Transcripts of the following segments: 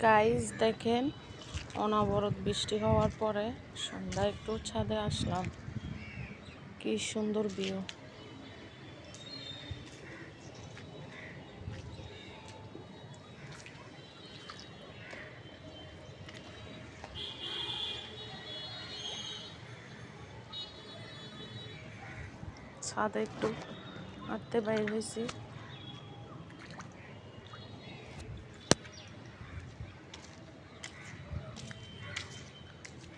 Guys দেখেন, অনবরত বৃষ্টি হওয়ার পরে সন্ধ্যায় একটু ছাদে আসলাম। কি সুন্দর ভিউ! ছাদে একটু হাঁটতে বাইর হয়েছি।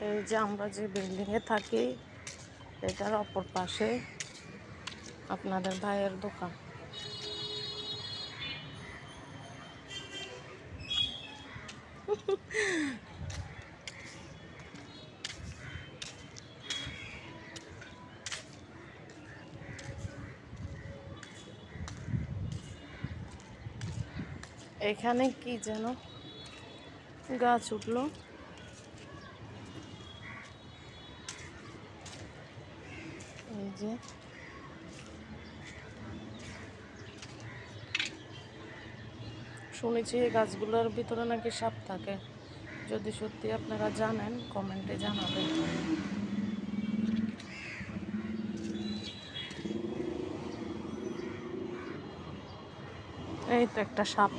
এই যে আমরা যে বিল্ডিংয়ে থাকি, এটার অপর পাশে আপনাদের ভাইয়ের দোকান। এখানে কি যেন গাছ উঠলো, এই যে শুনেছি এই গাছগুলোর ভিতরে নাকি সাপ থাকে। যদি সত্যি আপনারা জানেন, কমেন্টে জানাবেন। এই তো একটা সাপ।